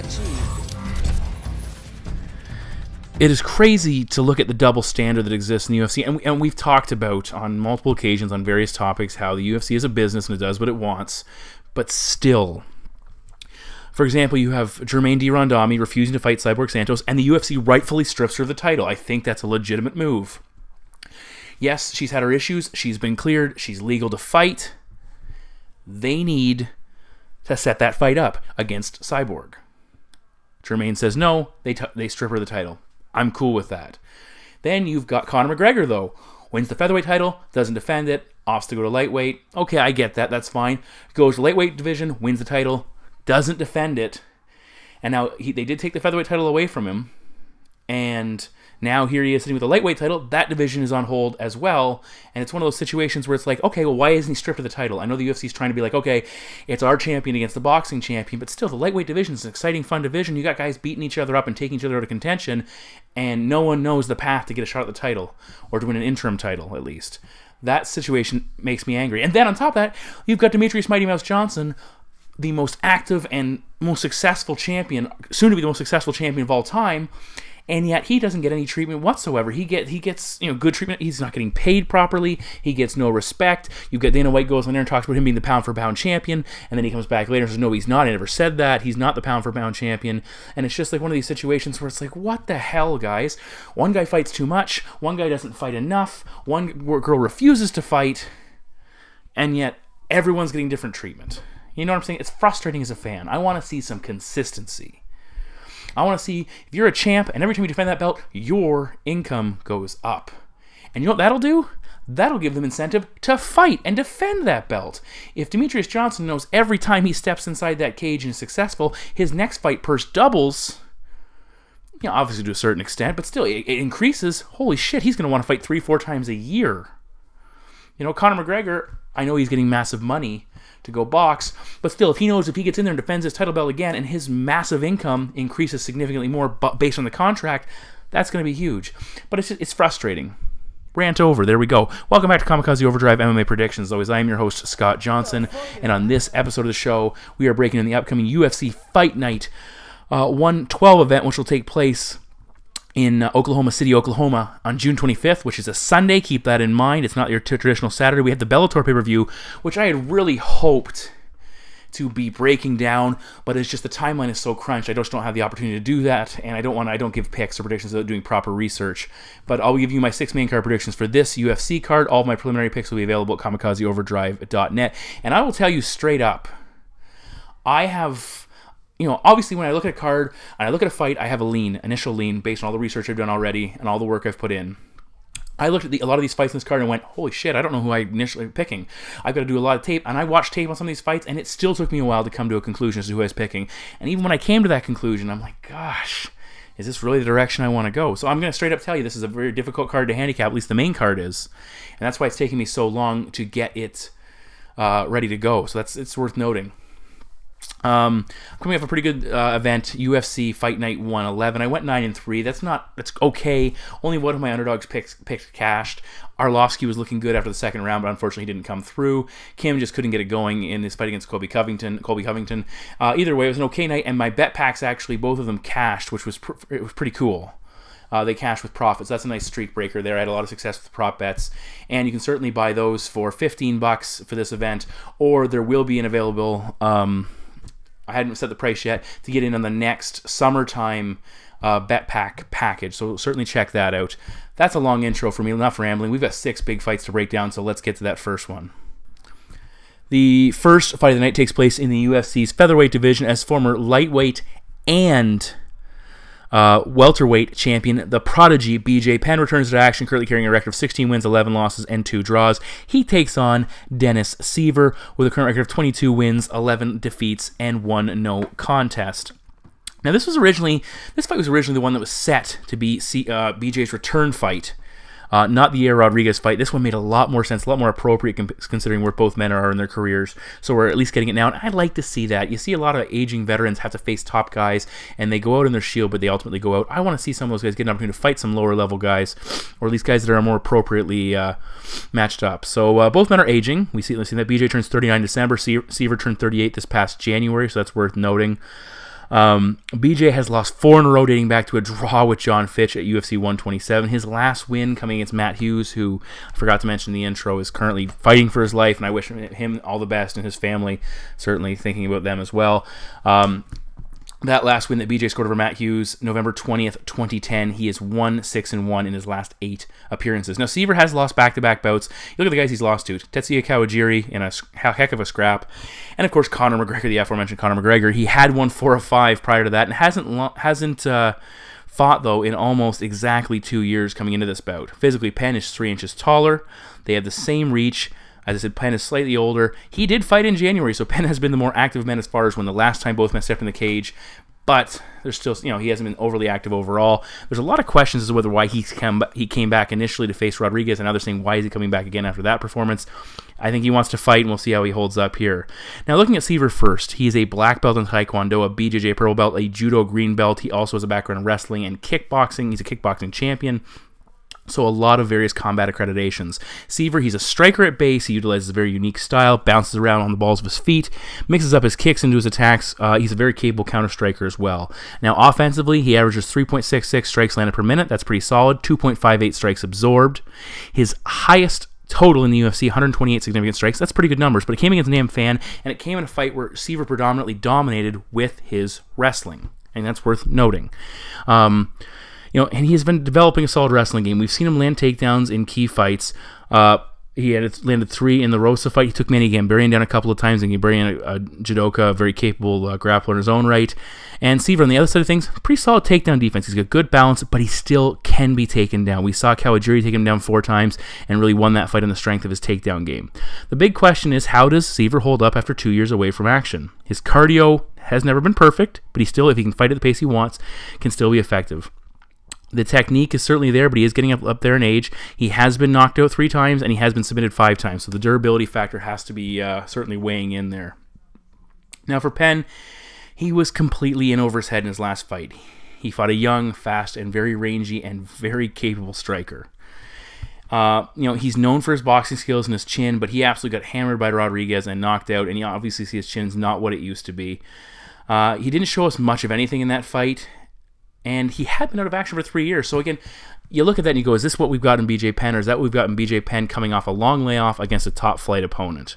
achieved. It is crazy to look at the double standard that exists in the UFC, and we've talked about on multiple occasions on various topics how the UFC is a business and it does what it wants, but still. For example, you have Germaine de Randamie refusing to fight Cyborg Santos, and the UFC rightfully strips her of the title. I think that's a legitimate move. Yes, she's had her issues. She's been cleared. She's legal to fight. They need to set that fight up against Cyborg. Germaine says no. They strip her of the title. I'm cool with that. Then you've got Conor McGregor, though. Wins the featherweight title, doesn't defend it, opts to go to lightweight. Okay, I get that. That's fine. Goes to lightweight division, wins the title, doesn't defend it. And now they did take the featherweight title away from him. And now here he is sitting with the lightweight title. That division is on hold as well. And it's one of those situations where it's like, okay, well, why isn't he stripped of the title? I know the UFC is trying to be like, okay, it's our champion against the boxing champion, but still, the lightweight division is an exciting, fun division. You got guys beating each other up and taking each other out of contention, and no one knows the path to get a shot at the title, or to win an interim title, at least. That situation makes me angry. And then on top of that, you've got Demetrious Mighty Mouse Johnson, the most active and most successful champion, soon to be the most successful champion of all time, and yet he doesn't get any treatment whatsoever. He gets good treatment. He's not getting paid properly. He gets no respect. You get Dana White goes on there and talks about him being the pound for pound champion, and then he comes back later and says, no, he's not. I never said that. He's not the pound for pound champion. And it's just like one of these situations where it's like, what the hell, guys? One guy fights too much. One guy doesn't fight enough. One girl refuses to fight, and yet everyone's getting different treatment. You know what I'm saying? It's frustrating as a fan. I want to see some consistency. I want to see if you're a champ and every time you defend that belt, your income goes up. And you know what that'll do? That'll give them incentive to fight and defend that belt. If Demetrious Johnson knows every time he steps inside that cage and is successful, his next fight purse doubles, obviously to a certain extent, but still, it increases. Holy shit, he's going to want to fight 3-4 times a year. Conor McGregor, I know he's getting massive money to go box, but still, if he knows if he gets in there and defends his title belt again and his massive income increases significantly more based on the contract, that's going to be huge. But it's frustrating. Rant over. There we go. Welcome back to Kamikaze Overdrive MMA Predictions. As always, I am your host, Scott Johnson, and on this episode of the show, we are breaking in the upcoming UFC Fight Night 112 event, which will take place in Oklahoma City, Oklahoma on June 25th, which is a Sunday. Keep that in mind. It's not your traditional Saturday. We have the Bellator pay-per-view, which I had really hoped to be breaking down, but it's just the timeline is so crunched. I just don't have the opportunity to do that, and I don't give picks or predictions without doing proper research. But I'll give you my 6 main card predictions for this UFC card. All of my preliminary picks will be available at kamikazeoverdrive.net, and I will tell you straight up, I have... obviously when I look at a card and I look at a fight, I have a initial lean based on all the research I've done already and all the work I've put in. I looked at a lot of these fights in this card and went, holy shit, I don't know who I initially picking. I've got to do a lot of tape, and I watched tape on some of these fights, and it still took me a while to come to a conclusion as to who I was picking. And even when I came to that conclusion, I'm like, gosh, is this really the direction I want to go? So I'm going to straight up tell you this is a very difficult card to handicap, at least the main card is. And that's why it's taking me so long to get it ready to go. So it's worth noting. Coming off a pretty good event, UFC Fight Night 111. I went 9-3. That's okay. Only one of my underdogs picked cashed. Arlovsky was looking good after the second round, but unfortunately he didn't come through. Kim just couldn't get it going in his fight against Colby Covington. Either way, it was an okay night, and my bet packs actually, both of them cashed, which was it was pretty cool. They cashed with profits. That's a nice streak breaker there. I had a lot of success with prop bets, and you can certainly buy those for $15 for this event, or there will be an available... I hadn't set the price yet to get in on the next summertime bet pack package, so certainly check that out. That's a long intro for me, enough rambling. We've got 6 big fights to break down, so let's get to that first one. The first fight of the night takes place in the UFC's featherweight division as former lightweight and welterweight champion, the prodigy BJ Penn returns to action, currently carrying a record of 16 wins, 11 losses, and 2 draws. He takes on Dennis Siver with a current record of 22 wins, 11 defeats, and 1 no contest. Now, this fight was originally the one that was set to be BJ's return fight, not the Yair Rodriguez fight. This one made a lot more sense, a lot more appropriate considering where both men are in their careers. So we're at least getting it now, and I'd like to see that. You see a lot of aging veterans have to face top guys, and they go out in their shield, but they ultimately go out. I want to see some of those guys get an opportunity to fight some lower-level guys, or at least guys that are more appropriately matched up. So both men are aging. We've seen that BJ turns 39 in December. Siver turned 38 this past January, so that's worth noting. BJ has lost 4 in a row dating back to a draw with John Fitch at UFC 127. His last win coming against Matt Hughes, who I forgot to mention in the intro, is currently fighting for his life, and I wish him all the best and his family, certainly thinking about them as well. That last win that BJ scored over Matt Hughes, November 20th, 2010, he is 1-6-1 in his last 8 appearances. Now, Siver has lost back-to-back bouts. You look at the guys he's lost to. Tetsuya Kawajiri in a heck of a scrap. And, of course, Conor McGregor, the aforementioned Conor McGregor. He had won 4 of 5 prior to that and hasn't fought, though, in almost exactly 2 years coming into this bout. Physically, Penn is 3 inches taller. They have the same reach. As I said, Penn is slightly older. He did fight in January, so Penn has been the more active man as far as when the last time both men stepped in the cage. But there's still, he hasn't been overly active overall. There's a lot of questions as to whether why he came back initially to face Rodriguez, and others saying why is he coming back again after that performance. I think he wants to fight, and we'll see how he holds up here. Now, looking at Siver first, he is a black belt in Taekwondo, a BJJ purple belt, a judo green belt. He also has a background in wrestling and kickboxing. He's a kickboxing champion. So a lot of various combat accreditations. Siver, he's a striker at base. He utilizes a very unique style, bounces around on the balls of his feet, mixes up his kicks into his attacks. He's a very capable counter-striker as well. Now, offensively, he averages 3.66 strikes landed per minute. That's pretty solid. 2.58 strikes absorbed. His highest total in the UFC, 128 significant strikes. That's pretty good numbers, but it came against Nam Fan, and it came in a fight where Siver predominantly dominated with his wrestling, and that's worth noting. And he has been developing a solid wrestling game. We've seen him land takedowns in key fights. He had landed 3 in the Rosa fight. He took Manny Gambarian down a couple of times, and Gambarian, a judoka, a very capable grappler in his own right. And Siver, on the other side of things, pretty solid takedown defense. He's got good balance, but he still can be taken down. We saw Kawajiri take him down 4 times and really won that fight on the strength of his takedown game. The big question is, how does Siver hold up after 2 years away from action? His cardio has never been perfect, but he still, if he can fight at the pace he wants, can still be effective. The technique is certainly there, but he is getting up there in age. He has been knocked out 3 times, and he has been submitted 5 times, so the durability factor has to be certainly weighing in there. Now for Penn, he was completely in over his head in his last fight. He fought a young, fast, and very rangy and very capable striker. He's known for his boxing skills and his chin, but he absolutely got hammered by Rodriguez and knocked out, and you obviously see his chin's not what it used to be. He didn't show us much of anything in that fight, and he had been out of action for 3 years. So again, you look at that and you go, is this what we've got in BJ Penn, or is that what we've got in BJ Penn coming off a long layoff against a top-flight opponent?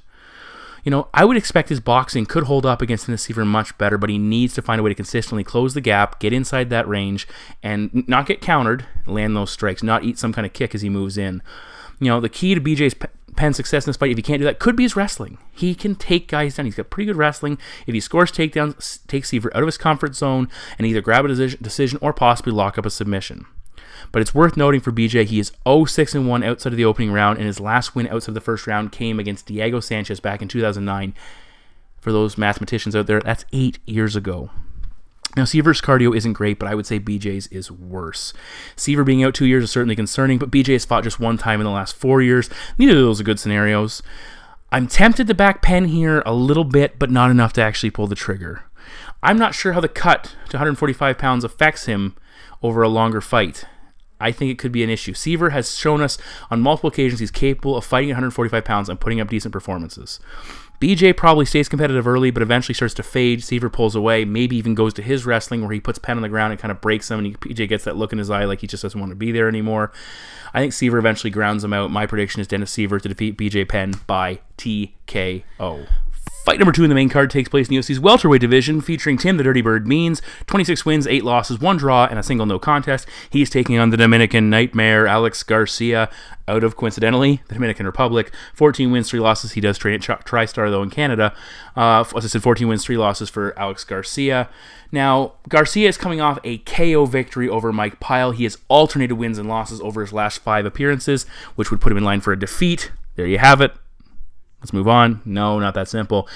I would expect his boxing could hold up against Dennis Siver much better, but he needs to find a way to consistently close the gap, get inside that range, and not get countered, land those strikes, not eat some kind of kick as he moves in. The key to BJ's Penn's success in this fight, if he can't do that, could be his wrestling. He can take guys down. He's got pretty good wrestling. If he scores takedowns, takes Siver out of his comfort zone and either grab a decision or possibly lock up a submission. But it's worth noting for BJ, he is 0-6-1 outside of the opening round, and his last win outside of the first round came against Diego Sanchez back in 2009. For those mathematicians out there, that's 8 years ago. Now, Siver's cardio isn't great, but I would say BJ's is worse. Siver being out 2 years is certainly concerning, but BJ has fought just 1 time in the last 4 years. Neither of those are good scenarios. I'm tempted to back Penn here a little bit, but not enough to actually pull the trigger. I'm not sure how the cut to 145 pounds affects him over a longer fight. I think it could be an issue. Siver has shown us on multiple occasions he's capable of fighting at 145 pounds and putting up decent performances. BJ probably stays competitive early, but eventually starts to fade. Siver pulls away, maybe even goes to his wrestling where he puts Penn on the ground and kind of breaks him, and BJ gets that look in his eye like he just doesn't want to be there anymore. I think Siver eventually grounds him out. My prediction is Dennis Siver to defeat BJ Penn by TKO. Fight number 2 in the main card takes place in the UFC's welterweight division, featuring Tim the Dirty Bird Means, 26 wins, 8 losses, 1 draw, and a single no contest. He's taking on the Dominican Nightmare, Alex Garcia, out of, coincidentally, the Dominican Republic. 14 wins, 3 losses. He does train at TriStar, though, in Canada. As I said, 14 wins, 3 losses for Alex Garcia. Now, Garcia is coming off a KO victory over Mike Pyle. He has alternated wins and losses over his last 5 appearances, which would put him in line for a defeat. There you have it. Let's move on. No, not that simple.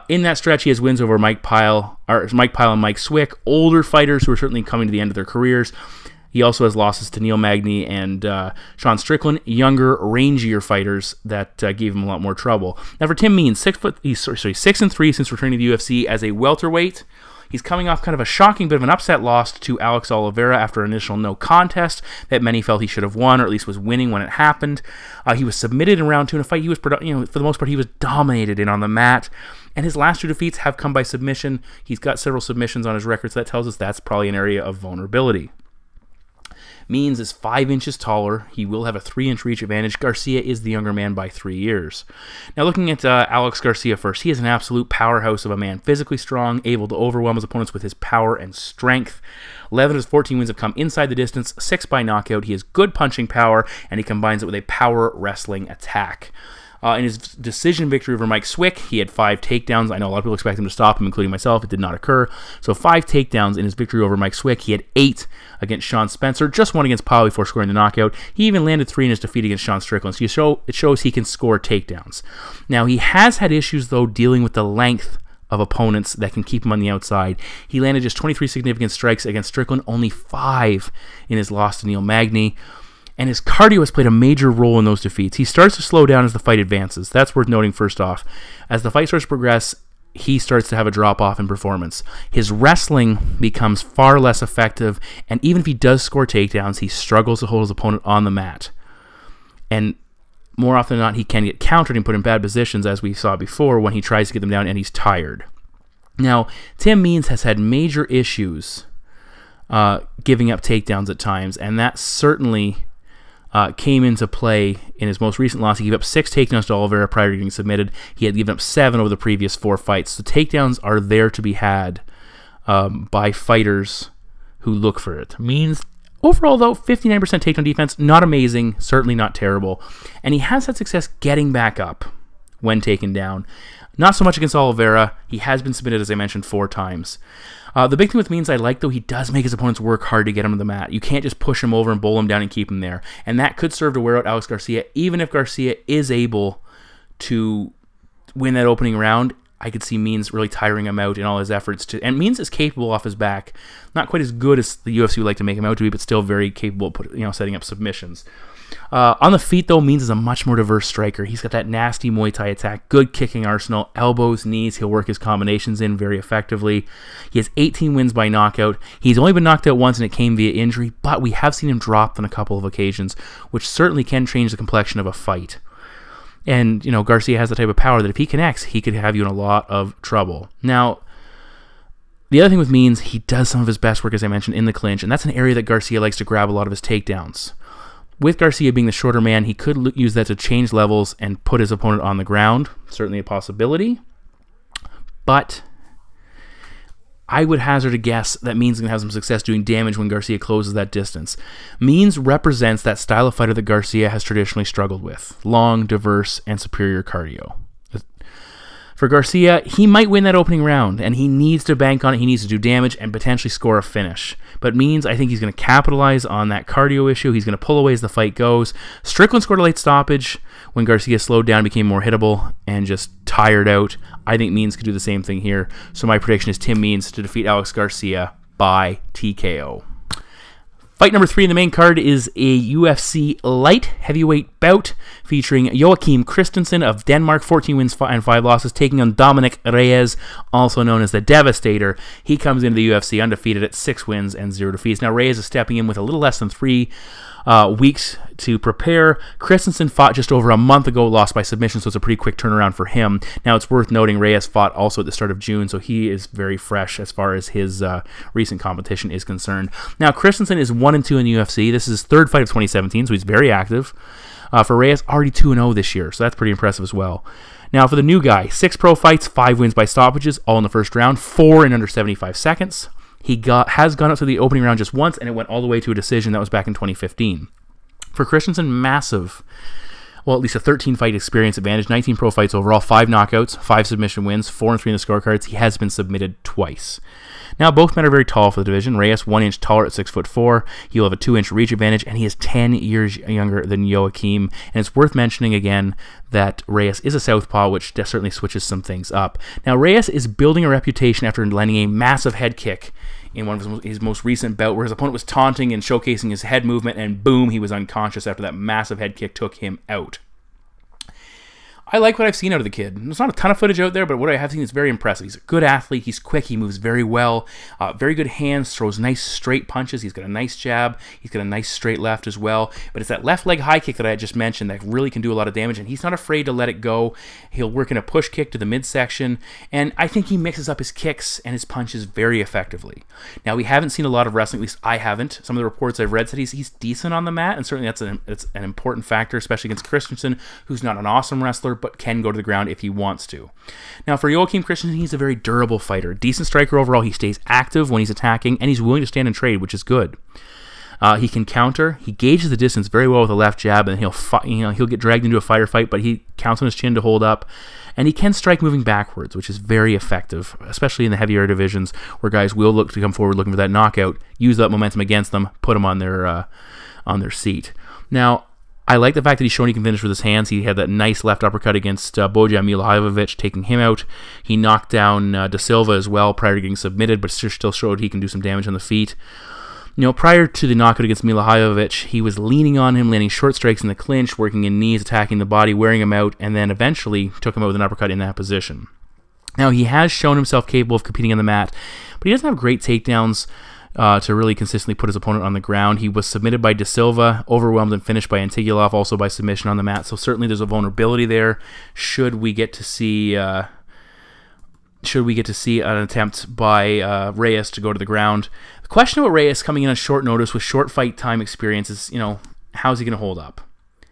In that stretch, he has wins over Mike Pyle and Mike Swick, older fighters who are certainly coming to the end of their careers. He also has losses to Neil Magny and Sean Strickland, younger, rangier fighters that gave him a lot more trouble. Now for Tim Means, he's 6'3" since returning to the UFC as a welterweight. He's coming off kind of a shocking bit of an upset loss to Alex Oliveira after an initial no contest that many felt he should have won, or at least was winning when it happened. He was submitted in round 2 in a fight. He was, for the most part, he was dominated in on the mat. And his last 2 defeats have come by submission. He's got several submissions on his record, so that tells us that's probably an area of vulnerability. Means is 5 inches taller. He will have a 3-inch reach advantage. Garcia is the younger man by 3 years. Now looking at Alex Garcia first, he is an absolute powerhouse of a man. Physically strong, able to overwhelm his opponents with his power and strength. 11 of his 14 wins have come inside the distance, 6 by knockout. He has good punching power, and he combines it with a power wrestling attack. In his decision victory over Mike Swick, he had 5 takedowns. I know a lot of people expect him to stop him, including myself. It did not occur. So 5 takedowns in his victory over Mike Swick. He had 8 against Sean Spencer, just 1 against Powell before scoring the knockout. He even landed 3 in his defeat against Sean Strickland. So it shows he can score takedowns. Now, he has had issues, though, dealing with the length of opponents that can keep him on the outside. He landed just 23 significant strikes against Strickland, only 5 in his loss to Neil Magny. And his cardio has played a major role in those defeats. He starts to slow down as the fight advances. That's worth noting first off. As the fight starts to progress, he starts to have a drop-off in performance. His wrestling becomes far less effective, and even if he does score takedowns, he struggles to hold his opponent on the mat. And more often than not, he can get countered and put in bad positions, as we saw before, when he tries to get them down and he's tired. Now, Tim Means has had major issues giving up takedowns at times, and that certainly came into play in his most recent loss. He gave up 6 takedowns to Oliveira prior to getting submitted. He had given up 7 over the previous 4 fights. So takedowns are there to be had by fighters who look for it. Means, overall, though, 59% takedown defense, not amazing, certainly not terrible. And he has had success getting back up when taken down. Not so much against Oliveira. He has been submitted, as I mentioned, 4 times. The big thing with Means I like, though, he does make his opponents work hard to get him to the mat. You can't just push him over and bowl him down and keep him there. And that could serve to wear out Alex Garcia. Even if Garcia is able to win that opening round, I could see Means really tiring him out in all his efforts to. And Means is capable off his back. Not quite as good as the UFC would like to make him out to be, but still very capable of setting up submissions. On the feet, though, Means is a much more diverse striker. He's got that nasty Muay Thai attack, good kicking arsenal, elbows, knees. He'll work his combinations in very effectively. He has 18 wins by knockout. He's only been knocked out once, and it came via injury, but we have seen him dropped on a couple of occasions, which certainly can change the complexion of a fight. And, Garcia has the type of power that if he connects, he could have you in a lot of trouble. Now, the other thing with Means, he does some of his best work, as I mentioned, in the clinch, and that's an area that Garcia likes to grab a lot of his takedowns. With Garcia being the shorter man, he could use that to change levels and put his opponent on the ground. Certainly a possibility. But I would hazard a guess that Means is going to have some success doing damage when Garcia closes that distance. Means represents that style of fighter that Garcia has traditionally struggled with. Long, diverse, and superior cardio. For Garcia, he might win that opening round, and he needs to bank on it. He needs to do damage and potentially score a finish. But Means, I think he's going to capitalize on that cardio issue. He's going to pull away as the fight goes. Strickland scored a late stoppage when Garcia slowed down, became more hittable, and just tired out. I think Means could do the same thing here. So my prediction is Tim Means to defeat Alex Garcia by TKO. Fight number 3 in the main card is a UFC light heavyweight bout featuring Joachim Christensen of Denmark, 14 wins and 5 losses, taking on Dominick Reyes, also known as the Devastator. He comes into the UFC undefeated at 6 wins and 0 defeats. Now Reyes is stepping in with a little less than 3 weeks to prepare. Christensen fought just over a month ago, lost by submission, so it's a pretty quick turnaround for him. Now it's worth noting Reyes fought also at the start of June, so he is very fresh as far as his recent competition is concerned. Now Christensen is 1-2 in the UFC. This is his 3rd fight of 2017, so he's very active. For Reyes, already 2-0 this year, so that's pretty impressive as well. Now for the new guy, 6 pro fights, 5 wins by stoppages, all in the first round, 4 in under 75 seconds. He has gone up to the opening round just once, and it went all the way to a decision. That was back in 2015. For Christensen, massive, well, at least a 13-fight experience advantage, 19 pro fights overall, 5 knockouts, 5 submission wins, 4 and 3 in the scorecards. He has been submitted twice. Now, both men are very tall for the division. Reyes, 1 inch taller at 6'4". He'll have a 2-inch reach advantage, and he is 10 years younger than Joachim. And it's worth mentioning again that Reyes is a southpaw, which certainly switches some things up. Now, Reyes is building a reputation after landing a massive head kick in one of his most recent bout, where his opponent was taunting and showcasing his head movement, and boom, he was unconscious after that massive head kick took him out. I like what I've seen out of the kid. There's not a ton of footage out there, but what I have seen is very impressive. He's a good athlete. He's quick. He moves very well. Very good hands. Throws nice straight punches. He's got a nice jab. He's got a nice straight left as well. But it's that left leg high kick that I just mentioned that really can do a lot of damage, and he's not afraid to let it go. He'll work in a push kick to the midsection, and I think he mixes up his kicks and his punches very effectively. Now, we haven't seen a lot of wrestling. At least I haven't. Some of the reports I've read said he's decent on the mat, and certainly that's an important factor, especially against Christensen, who's not an awesome wrestler, but can go to the ground if he wants to. Now, for Joachim Christensen, he's a very durable fighter. Decent striker overall. He stays active when he's attacking, and he's willing to stand and trade, which is good. He can counter. He gauges the distance very well with a left jab, and he'll get dragged into a fight, but he counts on his chin to hold up. And he can strike moving backwards, which is very effective, especially in the heavier divisions where guys will look to come forward looking for that knockout, use that momentum against them, put them on their seat. Now, I like the fact that he's shown he can finish with his hands. He had that nice left uppercut against Bojan Milojevic, taking him out. He knocked down Da Silva as well prior to getting submitted, but still showed he can do some damage on the feet. You know, prior to the knockout against Milojevic, he was leaning on him, landing short strikes in the clinch, working in knees, attacking the body, wearing him out, and then eventually took him out with an uppercut in that position. Now, he has shown himself capable of competing on the mat, but he doesn't have great takedowns to really consistently put his opponent on the ground. He was submitted by Da Silva, overwhelmed and finished by Antigulov, also by submission on the mat. So certainly there's a vulnerability there. Should we get to see an attempt by Reyes to go to the ground? The question about Reyes coming in on short notice with short fight time experience is, how's he going to hold up?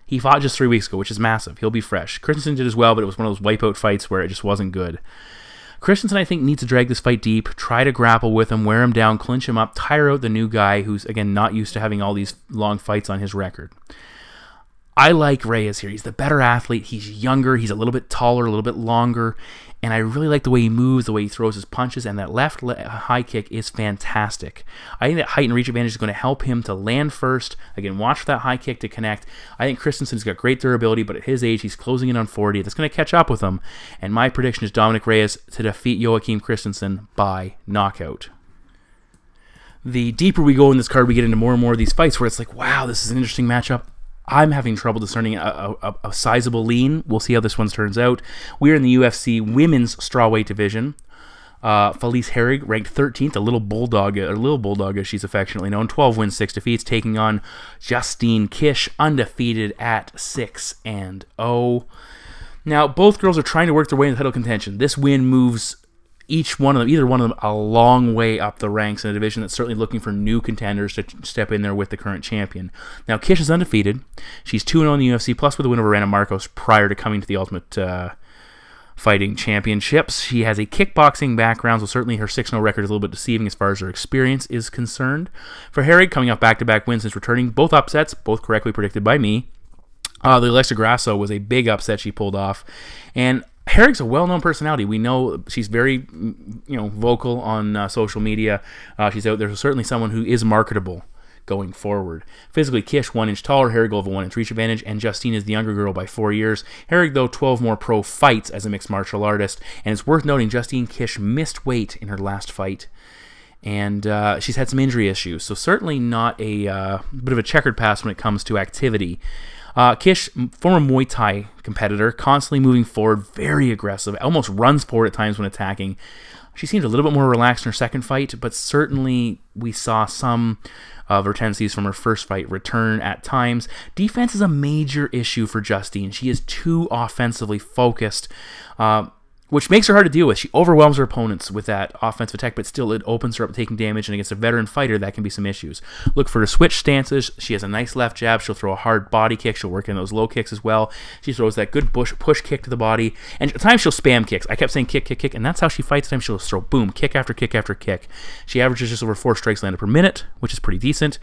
He fought just 3 weeks ago, which is massive. He'll be fresh. Christensen did as well, but it was one of those wipeout fights where it just wasn't good. Christensen, I think, needs to drag this fight deep, try to grapple with him, wear him down, clinch him up, tire out the new guy who's, again, not used to having all these long fights on his record. I like Reyes here. He's the better athlete. He's younger. He's a little bit taller, a little bit longer. And I really like the way he moves, the way he throws his punches, and that left high kick is fantastic. I think that height and reach advantage is going to help him to land first. Again, watch for that high kick to connect. I think Christensen's got great durability, but at his age, he's closing in on 40. That's going to catch up with him. And my prediction is Dominick Reyes to defeat Joachim Christensen by knockout. The deeper we go in this card, we get into more and more of these fights where it's like, wow, this is an interesting matchup. I'm having trouble discerning a sizable lean. We'll see how this one turns out. We're in the UFC women's strawweight division. Felice Herrig ranked 13th, a little bulldog as she's affectionately known. 12 wins, 6 defeats, taking on Justine Kish, undefeated at 6-0. Now, both girls are trying to work their way into title contention. This win moves either one of them, a long way up the ranks in a division that's certainly looking for new contenders to step in there with the current champion. Now, Kish is undefeated. She's 2-0 in the UFC, plus with a win over Miranda Marcos prior to coming to the Ultimate Fighting Championships. She has a kickboxing background, so certainly her 6-0 record is a little bit deceiving as far as her experience is concerned. For Herrig, coming off back-to-back wins since returning, both upsets, both correctly predicted by me. The Alexa Grasso was a big upset she pulled off, and Herrig's a well-known personality. We know she's very, vocal on social media. She's out there. So certainly someone who is marketable going forward. Physically, Kish 1 inch taller. Herrig will have a 1 inch reach advantage, and Justine is the younger girl by 4 years. Herrig, though, 12 more pro fights as a mixed martial artist, and it's worth noting Justine Kish missed weight in her last fight, and she's had some injury issues. So certainly not a bit of a checkered past when it comes to activity. Kish, former Muay Thai competitor, constantly moving forward, very aggressive, almost runs forward at times when attacking. She seemed a little bit more relaxed in her second fight, but certainly we saw some of her tendencies from her first fight return at times. Defense is a major issue for Justine. She is too offensively focused, which makes her hard to deal with. She overwhelms her opponents with that offensive attack, but still it opens her up to taking damage, and against a veteran fighter, that can be some issues. Look for her switch stances. She has a nice left jab. She'll throw a hard body kick. She'll work in those low kicks as well. She throws that good push kick to the body, and at times she'll spam kicks. I kept saying kick, kick, kick, and that's how she fights. At times she'll throw, boom, kick after kick after kick. She averages just over 4 strikes landed per minute, which is pretty decent.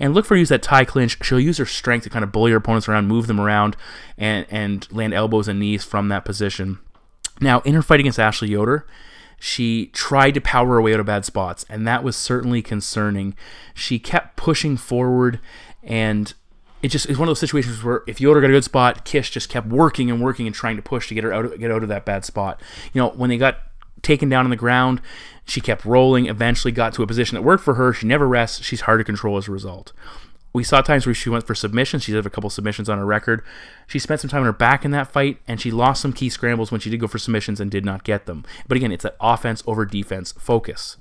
And look for her to use that tie clinch. She'll use her strength to kind of bully her opponents around, move them around, and land elbows and knees from that position. Now, in her fight against Ashley Yoder, she tried to power her way out of bad spots, and that was certainly concerning. She kept pushing forward, and it's one of those situations where if Yoder got a good spot, Kish just kept working and working and trying to push to get out of that bad spot. When they got taken down on the ground, she kept rolling, eventually got to a position that worked for her. She never rests. She's hard to control as a result. we saw times where she went for submissions. She did have a couple submissions on her record. She spent some time on her back in that fight, and she lost some key scrambles when she did go for submissions and did not get them. But again, it's that offense over defense focus.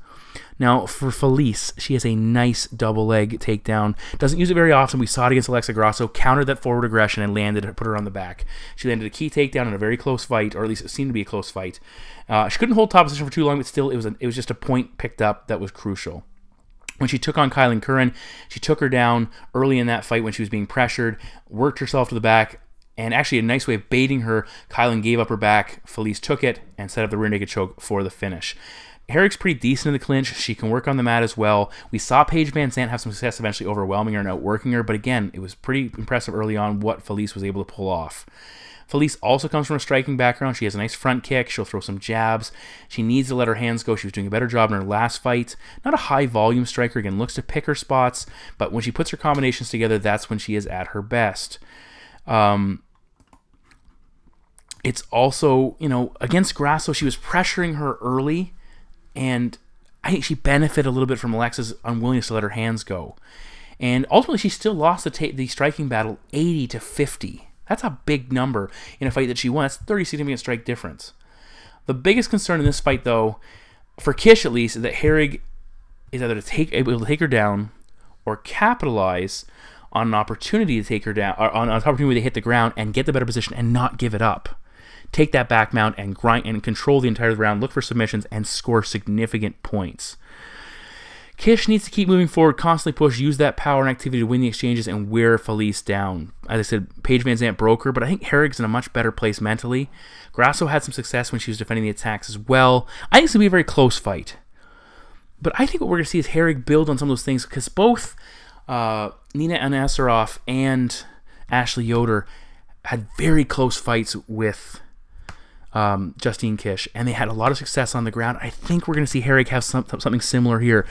Now, for Felice, she has a nice double leg takedown. Doesn't use it very often. We saw it against Alexa Grasso, countered that forward aggression and landed it, put her on the back. She landed a key takedown in a very close fight, or at least it seemed to be a close fight. She couldn't hold top position for too long, but still, it was just a point picked up that was crucial. When she took on Kylan Curran, she took her down early in that fight when she was being pressured, worked herself to the back, and actually a nice way of baiting her. Kylan gave up her back, Felice took it, and set up the rear naked choke for the finish. Herrig's pretty decent in the clinch. She can work on the mat as well. We saw Paige VanZant have some success eventually overwhelming her and outworking her, but again, it was pretty impressive early on what Felice was able to pull off. Felice also comes from a striking background. She has a nice front kick. She'll throw some jabs. She needs to let her hands go. She was doing a better job in her last fight. Not a high-volume striker. Again, looks to pick her spots, but when she puts her combinations together, that's when she is at her best. It's also, against Grasso, she was pressuring her early, and I think she benefited a little bit from Alexa's unwillingness to let her hands go. And ultimately, she still lost the striking battle 80-50. That's a big number in a fight that she won. That's 30 significant strike difference. The biggest concern in this fight, though, for Kish at least, is that Herrig is either able to take her down or capitalize on an opportunity to take her down, or on an opportunity to hit the ground and get the better position and not give it up. Take that back mount and grind and control the entire round, look for submissions, and score significant points. Kish needs to keep moving forward, constantly push, use that power and activity to win the exchanges and wear Felice down. As I said, Paige VanZant broke her, but I think Herrig's in a much better place mentally. Grasso had some success when she was defending the attacks as well. I think it's going to be a very close fight. But I think what we're going to see is Herrig build on some of those things, because both Nina Anasaroff and Ashley Yoder had very close fights with Justine Kish, and they had a lot of success on the ground. I think we're going to see Herrig have something similar here.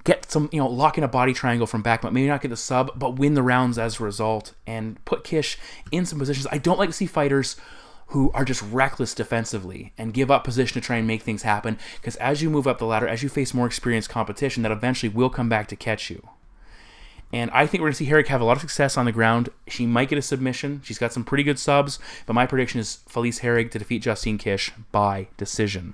Get some, lock in a body triangle from back, but maybe not get the sub, but win the rounds as a result, and put Kish in some positions. I don't like to see fighters who are just reckless defensively and give up position to try and make things happen, because as you move up the ladder, as you face more experienced competition, that eventually will come back to catch you. And I think we're going to see Herrig have a lot of success on the ground. She might get a submission. She's got some pretty good subs, but my prediction is Felice Herrig to defeat Justine Kish by decision.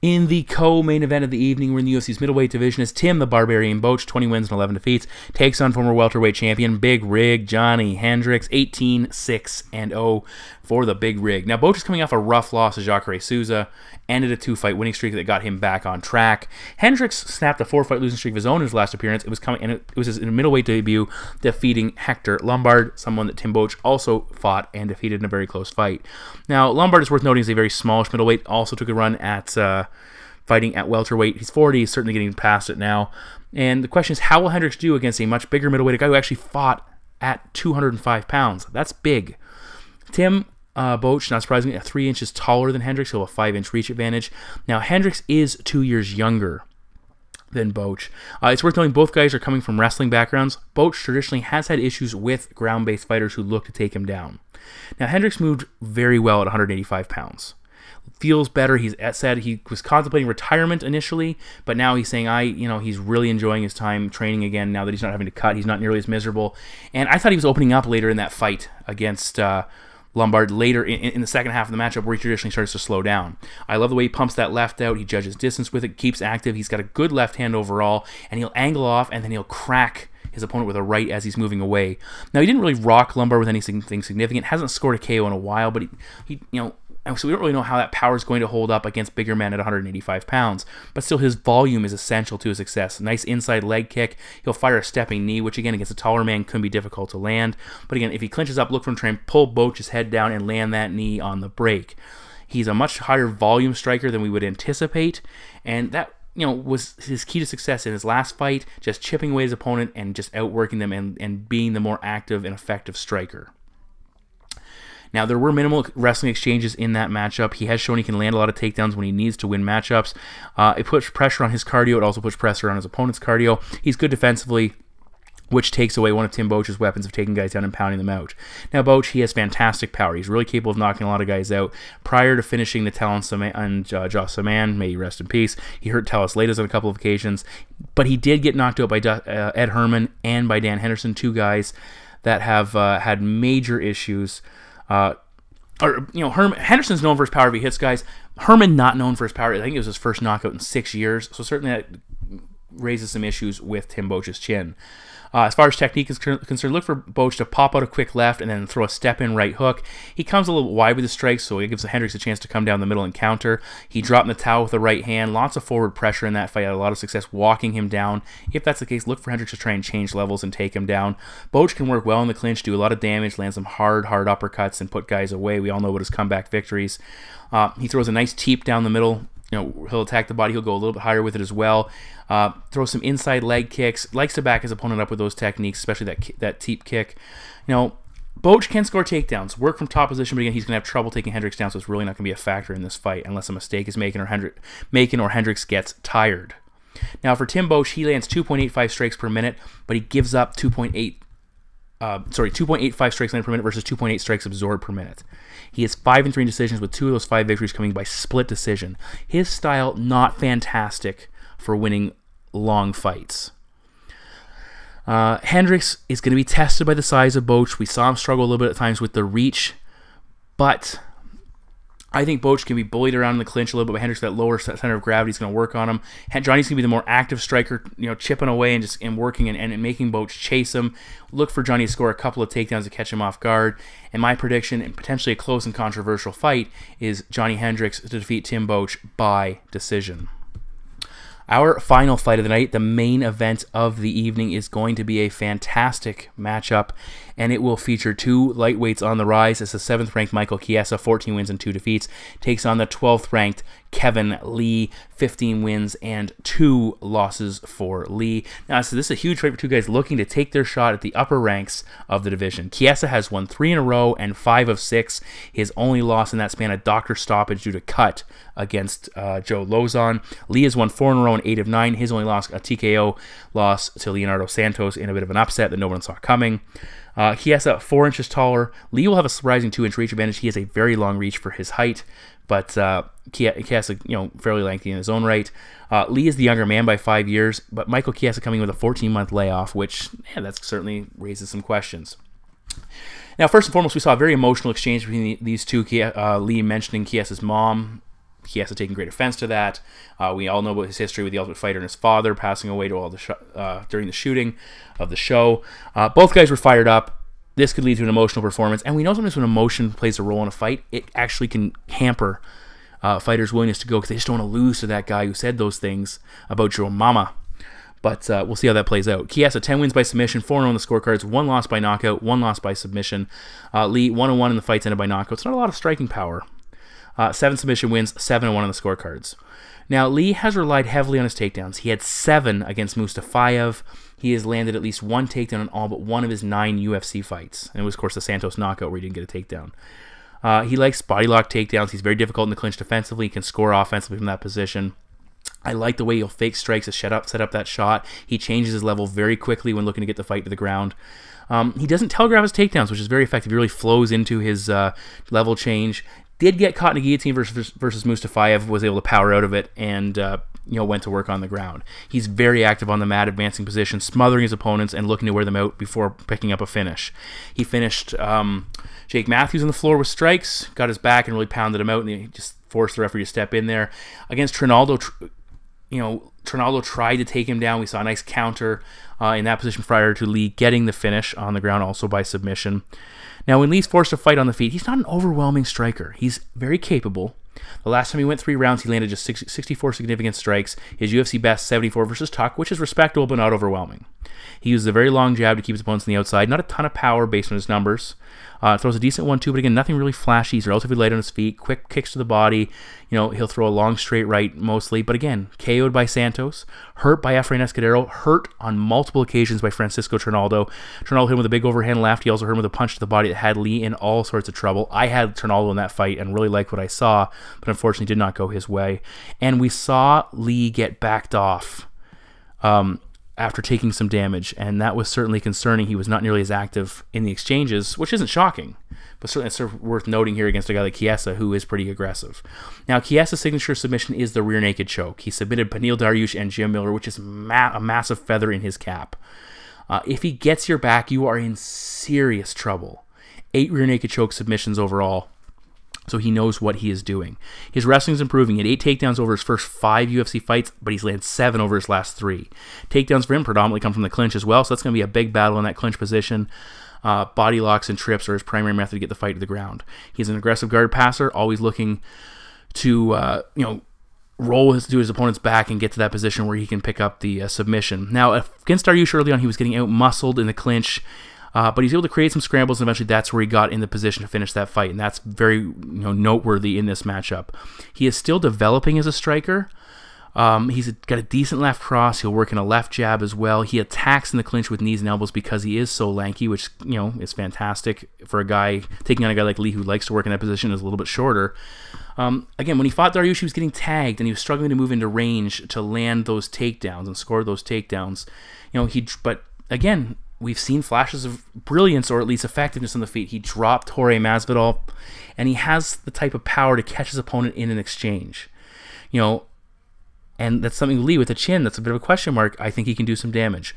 In the co-main event of the evening, we're in the UFC's middleweight division as Tim the Barbarian Boetsch, 20 wins and 11 defeats, takes on former welterweight champion Big Rig Johny Hendricks, 18-6-0 for the Big Rig. Now, Boetsch is coming off a rough loss to Ronaldo Souza, ended a 2-fight winning streak that got him back on track. Hendricks snapped a 4-fight losing streak of his own in his last appearance. It was his middleweight debut, defeating Hector Lombard, someone that Tim Boetsch also fought and defeated in a very close fight. Now, Lombard is worth noting is a very smallish middleweight, also took a run at fighting at welterweight. He's 40, he's certainly getting past it now. And the question is, how will Hendricks do against a much bigger middleweight, a guy who actually fought at 205 pounds? That's big. Tim Boetsch, not surprisingly, 3 inches taller than Hendricks, so a 5-inch reach advantage. Now, Hendricks is 2 years younger than Boetsch. It's worth noting both guys are coming from wrestling backgrounds. Boetsch traditionally has had issues with ground-based fighters who look to take him down. Now, Hendricks moved very well at 185 pounds. Feels better. He's said he was contemplating retirement initially, but now he's saying he's really enjoying his time training again now that he's not having to cut. He's not nearly as miserable. And I thought he was opening up later in that fight against Lombard later in the second half of the matchup where he traditionally starts to slow down. I love the way he pumps that left out. He judges distance with it, keeps active. He's got a good left hand overall, and he'll angle off and then he'll crack his opponent with a right as he's moving away. Now, he didn't really rock Lombard with anything significant. Hasn't scored a KO in a while, but he so we don't really know how that power is going to hold up against bigger men at 185 pounds. But still, his volume is essential to his success. Nice inside leg kick. He'll fire a stepping knee, which again, against a taller man, can be difficult to land. But again, if he clinches up, look for him to try and pull Boetsch's head down and land that knee on the break. He's a much higher volume striker than we would anticipate. And that was his key to success in his last fight, just chipping away his opponent and just outworking them and being the more active and effective striker. Now, there were minimal wrestling exchanges in that matchup. He has shown he can land a lot of takedowns when he needs to win matchups. It puts pressure on his cardio. It also puts pressure on his opponent's cardio. He's good defensively. which takes away one of Tim Boetsch's weapons of taking guys down and pounding them out. Now, Boetsch, he has fantastic power. He's really capable of knocking a lot of guys out. Prior to finishing the Talon and Joachim, may he rest in peace, he hurt Talis Leitas on a couple of occasions, but he did get knocked out by Ed Herman and by Dan Henderson, two guys that have had major issues. Henderson's known for his power if he hits guys. Herman not known for his power. I think it was his first knockout in 6 years, so certainly that raises some issues with Tim Boetsch's chin. As far as technique is concerned, look for Boetsch to pop out a quick left and then throw a step-in right hook. He comes a little wide with the strikes, so it gives Hendricks a chance to come down the middle and counter. He dropped in the towel with the right hand. Lots of forward pressure in that fight. Had a lot of success walking him down. If that's the case, look for Hendricks to try and change levels and take him down. Boetsch can work well in the clinch, do a lot of damage, land some hard uppercuts, and put guys away. We all know about his comeback victories. He throws a nice teep down the middle. He'll attack the body. He'll go a little bit higher with it as well. Throw some inside leg kicks. Likes to back his opponent up with those techniques, especially that teep kick. Boetsch can score takedowns. Work from top position, but again, he's going to have trouble taking Hendricks down, so it's really not going to be a factor in this fight unless a mistake is making or Hendricks gets tired. Now, for Tim Boetsch, he lands 2.85 strikes per minute, but he gives up 2.85 strikes landed per minute versus 2.8 strikes absorbed per minute. He has 5-3 decisions, with 2 of those 5 victories coming by split decision. His style, not fantastic for winning long fights. Hendricks is going to be tested by the size of Boetsch. We saw him struggle a little bit at times with the reach, but I think Boetsch can be bullied around in the clinch a little bit by Hendricks. That lower center of gravity is going to work on him. Johnny's going to be the more active striker, chipping away and working and making Boetsch chase him. Look for Johnny to score a couple of takedowns to catch him off guard. And my prediction, and potentially a close and controversial fight, is Johny Hendricks to defeat Tim Boetsch by decision. Our final fight of the night, the main event of the evening, is going to be a fantastic matchup, and it will feature 2 lightweights on the rise as the 7th-ranked Michael Chiesa, 14 wins and 2 defeats, takes on the 12th-ranked Kevin Lee, 15 wins and 2 losses for Lee. Now, so this is a huge fight for 2 guys looking to take their shot at the upper ranks of the division. Chiesa has won 3 in a row and 5 of 6. His only loss in that span, a doctor stoppage due to cut against Joe Lozon. Lee has won 4 in a row and 8 of 9. His only loss, a TKO loss to Leonardo Santos in a bit of an upset that no one saw coming. Chiesa, 4 inches taller. Lee will have a surprising 2-inch reach advantage. He has a very long reach for his height, but Chiesa, fairly lengthy in his own right. Lee is the younger man by 5 years, but Michael Chiesa coming with a 14-month layoff, which that certainly raises some questions. Now, first and foremost, we saw a very emotional exchange between these two. Lee mentioning Chiesa's mom. Chiesa taking great offense to that. We all know about his history with the Ultimate Fighter and his father passing away during the shooting of the show. Both guys were fired up. This could lead to an emotional performance, and we know sometimes when emotion plays a role in a fight, it actually can hamper fighters' willingness to go because they just don't want to lose to that guy who said those things about your mama. But we'll see how that plays out. Chiesa, 10 wins by submission, 4-0 on the scorecards, 1 loss by knockout, 1 loss by submission. Lee, 1-1 in the fights ended by knockout. It's not a lot of striking power. 7 submission wins, 7-1 on the scorecards. Now, Lee has relied heavily on his takedowns. He had 7 against Mustafayev. He has landed at least 1 takedown in all but 1 of his 9 UFC fights. And it was, of course, the Santos knockout where he didn't get a takedown. He likes body lock takedowns. He's very difficult in the clinch defensively. He can score offensively from that position. I like the way he'll fake strikes to set up that shot. He changes his level very quickly when looking to get the fight to the ground. He doesn't telegraph his takedowns, which is very effective. He really flows into his level change. Did get caught in a guillotine versus Mustafayev, was able to power out of it, and went to work on the ground. He's very active on the mat, advancing position, smothering his opponents, and looking to wear them out before picking up a finish. He finished Jake Matthews on the floor with strikes, got his back and really pounded him out, and he just forced the referee to step in there. Against Ronaldo, Ronaldo tried to take him down. We saw a nice counter in that position prior to Lee getting the finish on the ground, also by submission. Now, when Lee's forced to fight on the feet, he's not an overwhelming striker. He's very capable. The last time he went 3 rounds, he landed just 64 significant strikes. His UFC best, 74 versus Tuck, which is respectable but not overwhelming. He uses a very long jab to keep his opponents on the outside. Not a ton of power based on his numbers. Throws a decent one too, but again, nothing really flashy. He's relatively light on his feet. Quick kicks to the body. He'll throw a long straight right mostly. But again, KO'd by Santos. Hurt by Efrain Escudero. Hurt on multiple occasions by Francisco Trinaldo. Trinaldo hit him with a big overhand left. He also hit him with a punch to the body that had Lee in all sorts of trouble. I had Trinaldo in that fight and really liked what I saw, but unfortunately did not go his way. And we saw Lee get backed off after taking some damage, and that was certainly concerning. He was not nearly as active in the exchanges, which isn't shocking, but certainly it's worth noting here against a guy like Chiesa, who is pretty aggressive. Now, Chiesa's signature submission is the rear naked choke. He submitted Beneil Dariush and Jim Miller, which is a massive feather in his cap. If he gets your back, you are in serious trouble. 8 rear naked choke submissions overall. So he knows what he is doing. His wrestling's improving. He had 8 takedowns over his first 5 UFC fights, but he's landed 7 over his last 3. Takedowns for him predominantly come from the clinch as well, so that's going to be a big battle in that clinch position. Body locks and trips are his primary method to get the fight to the ground. He's an aggressive guard passer, always looking to roll to his opponent's back and get to that position where he can pick up the submission. Now, against Dariush early on, he was getting out-muscled in the clinch, but he's able to create some scrambles, and eventually that's where he got in the position to finish that fight, and that's very noteworthy in this matchup. He is still developing as a striker. He's got a decent left cross. He'll work in a left jab as well. He attacks in the clinch with knees and elbows because he is so lanky, which is fantastic for a guy taking on a guy like Lee who likes to work in that position, is a little bit shorter. Again, when he fought Dariush, he was getting tagged and he was struggling to move into range to land those takedowns and score those takedowns. But again, we've seen flashes of brilliance or at least effectiveness on the feet. He dropped Jorge Masvidal, and he has the type of power to catch his opponent in an exchange. And that's something Lee with a chin, that's a bit of a question mark. I think he can do some damage.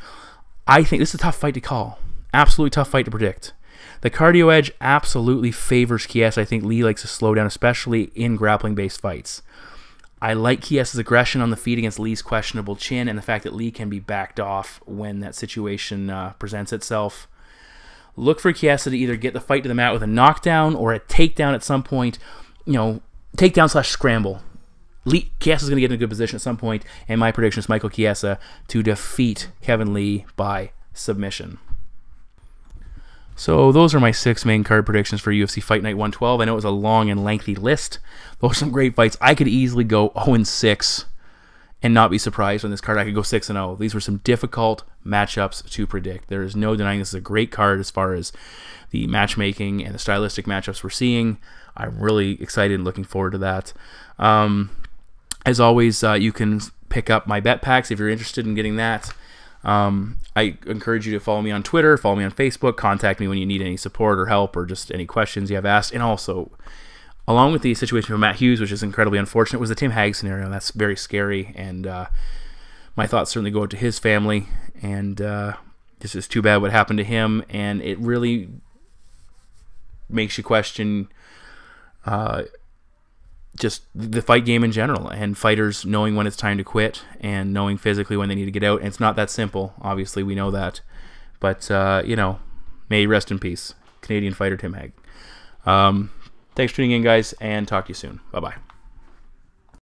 I think this is a tough fight to call. Absolutely tough fight to predict. The cardio edge absolutely favors Chiesa. I think Lee likes to slow down, especially in grappling-based fights. I like Chiesa's aggression on the feet against Lee's questionable chin, and the fact that Lee can be backed off when that situation presents itself. Look for Chiesa to either get the fight to the mat with a knockdown or a takedown at some point. Takedown/scramble. Chiesa's going to get in a good position at some point, and my prediction is Michael Chiesa to defeat Kevin Lee by submission. So those are my 6 main card predictions for UFC Fight Night 112. I know it was a long and lengthy list. Those are some great fights. I could easily go 0-6 and not be surprised on this card. I could go 6-0. These were some difficult matchups to predict. There is no denying this is a great card as far as the matchmaking and the stylistic matchups we're seeing. I'm really excited and looking forward to that. As always, you can pick up my bet packs if you're interested in getting that. I encourage you to follow me on Twitter, follow me on Facebook, contact me when you need any support or help or just any questions you have asked. And also, along with the situation with Matt Hughes, which is incredibly unfortunate, was the Tim Hag scenario. That's very scary, and my thoughts certainly go out to his family. And this is too bad what happened to him, and it really makes you question just the fight game in general, and fighters knowing when it's time to quit and knowing physically when they need to get out. And it's not that simple, obviously, we know that, but may he rest in peace, Canadian fighter Tim Hag. Thanks for tuning in, guys, and talk to you soon. Bye bye.